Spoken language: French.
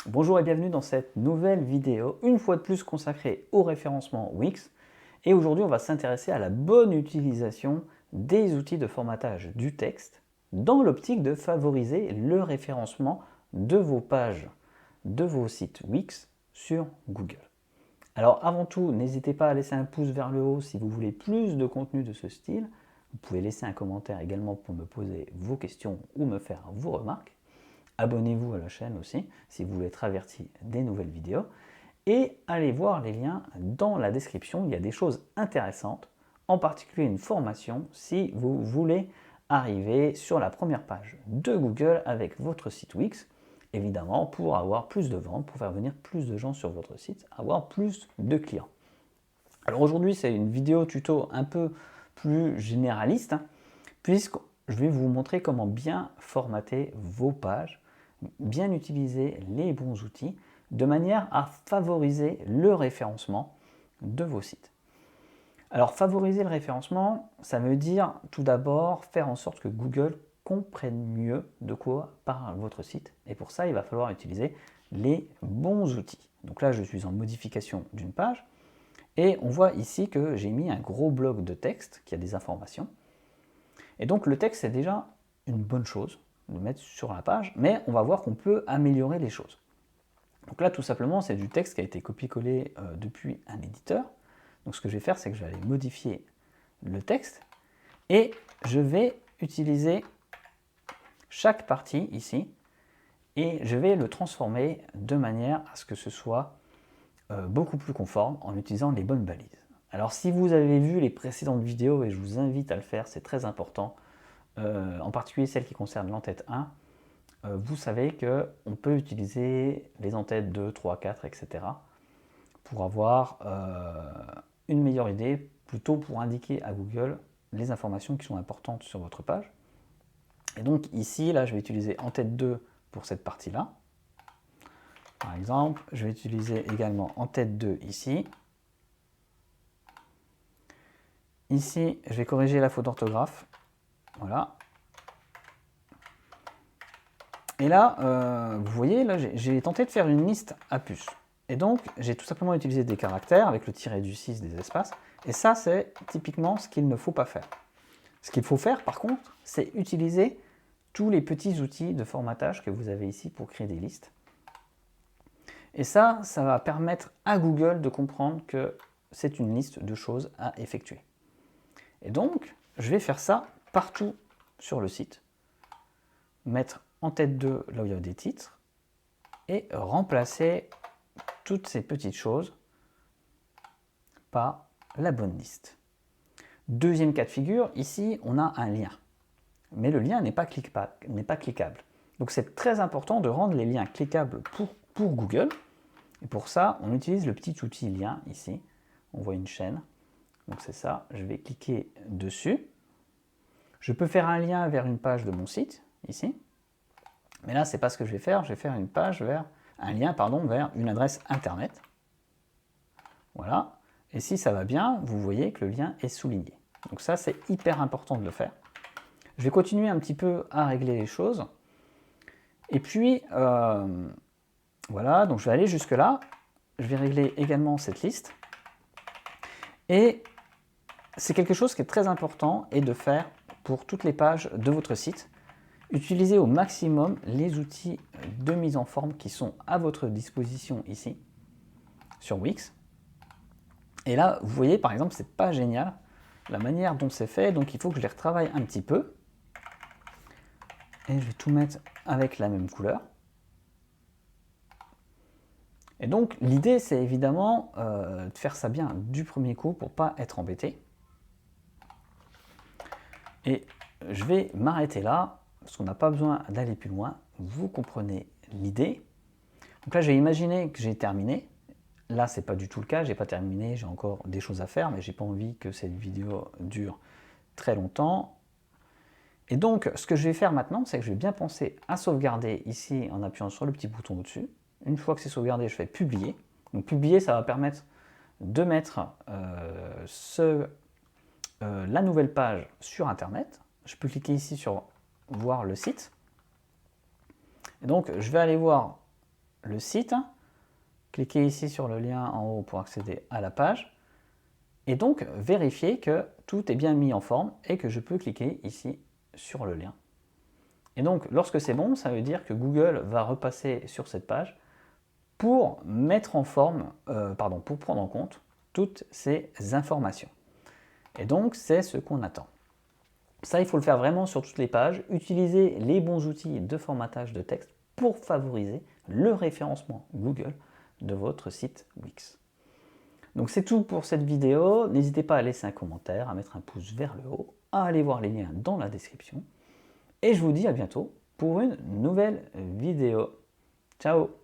Bonjour et bienvenue dans cette nouvelle vidéo, une fois de plus consacrée au référencement Wix. Et aujourd'hui, on va s'intéresser à la bonne utilisation des outils de formatage du texte dans l'optique de favoriser le référencement de vos pages, de vos sites Wix sur Google. Alors avant tout, n'hésitez pas à laisser un pouce vers le haut si vous voulez plus de contenu de ce style. Vous pouvez laisser un commentaire également pour me poser vos questions ou me faire vos remarques. Abonnez-vous à la chaîne aussi si vous voulez être averti des nouvelles vidéos. Et allez voir les liens dans la description, il y a des choses intéressantes, en particulier une formation si vous voulez arriver sur la première page de Google avec votre site Wix, évidemment pour avoir plus de ventes, pour faire venir plus de gens sur votre site, avoir plus de clients. Alors aujourd'hui c'est une vidéo tuto un peu plus généraliste, puisque je vais vous montrer comment bien formater vos pages, bien utiliser les bons outils, de manière à favoriser le référencement de vos sites. Alors favoriser le référencement, ça veut dire tout d'abord faire en sorte que Google comprenne mieux de quoi parle votre site. Et pour ça, il va falloir utiliser les bons outils. Donc là, je suis en modification d'une page. Et on voit ici que j'ai mis un gros bloc de texte qui a des informations. Et donc le texte, c'est déjà une bonne chose de mettre sur la page, mais on va voir qu'on peut améliorer les choses. Donc là, tout simplement, c'est du texte qui a été copié-collé depuis un éditeur. Donc ce que je vais faire, c'est que je vais aller modifier le texte et je vais utiliser chaque partie ici et je vais le transformer de manière à ce que ce soit beaucoup plus conforme en utilisant les bonnes balises. Alors si vous avez vu les précédentes vidéos, et je vous invite à le faire, c'est très important, en particulier celles qui concernent l'entête 1, vous savez qu'on peut utiliser les entêtes 2, 3, 4, etc. pour avoir une meilleure idée, plutôt pour indiquer à Google les informations qui sont importantes sur votre page. Et donc ici, là, je vais utiliser entête 2 pour cette partie-là. Par exemple, je vais utiliser également entête 2 ici. Ici, je vais corriger la faute d'orthographe. Voilà. Et là, vous voyez, là, j'ai tenté de faire une liste à puces. Et donc, j'ai tout simplement utilisé des caractères avec le tiret du 6 des espaces. Et ça, c'est typiquement ce qu'il ne faut pas faire. Ce qu'il faut faire, par contre, c'est utiliser tous les petits outils de formatage que vous avez ici pour créer des listes. Et ça va permettre à Google de comprendre que c'est une liste de choses à effectuer. Et donc, je vais faire ça partout sur le site. Mettre entête 2 là où il y a des titres et remplacer toutes ces petites choses par la bonne liste. Deuxième cas de figure, ici on a un lien, mais le lien n'est pas cliquable. Donc c'est très important de rendre les liens cliquables pour Google, et pour ça on utilise le petit outil lien ici. On voit une chaîne, donc c'est ça, je vais cliquer dessus. Je peux faire un lien vers une page de mon site ici, mais là c'est pas ce que je vais faire une page vers un lien vers une adresse internet. Voilà, et si ça va bien, vous voyez que le lien est souligné. Donc ça, c'est hyper important de le faire. Je vais continuer un petit peu à régler les choses. Et puis, voilà, donc je vais aller jusque là. Je vais régler également cette liste. Et c'est quelque chose qui est très important et de faire pour toutes les pages de votre site. Utilisez au maximum les outils de mise en forme qui sont à votre disposition ici, sur Wix. Et là, vous voyez, par exemple, c'est pas génial la manière dont c'est fait, donc il faut que je les retravaille un petit peu. Et je vais tout mettre avec la même couleur. Et donc, l'idée, c'est évidemment de faire ça bien du premier coup pour ne pas être embêté. Et je vais m'arrêter là, parce qu'on n'a pas besoin d'aller plus loin. Vous comprenez l'idée. Donc là, j'ai imaginé que j'ai terminé. Là, ce n'est pas du tout le cas, j'ai pas terminé, j'ai encore des choses à faire, mais j'ai pas envie que cette vidéo dure très longtemps. Et donc, ce que je vais faire maintenant, c'est que je vais bien penser à sauvegarder ici en appuyant sur le petit bouton au-dessus. Une fois que c'est sauvegardé, je fais publier. Donc publier, ça va permettre de mettre la nouvelle page sur Internet. Je peux cliquer ici sur voir le site. Et donc, je vais aller voir le site, cliquez ici sur le lien en haut pour accéder à la page, et donc vérifier que tout est bien mis en forme et que je peux cliquer ici sur le lien. Et donc lorsque c'est bon, ça veut dire que Google va repasser sur cette page pour mettre en forme, pour prendre en compte toutes ces informations. Et donc c'est ce qu'on attend. Ça, il faut le faire vraiment sur toutes les pages. Utilisez les bons outils de formatage de texte pour favoriser le référencement Google de votre site Wix. Donc c'est tout pour cette vidéo. N'hésitez pas à laisser un commentaire, à mettre un pouce vers le haut, à aller voir les liens dans la description. Et je vous dis à bientôt pour une nouvelle vidéo. Ciao!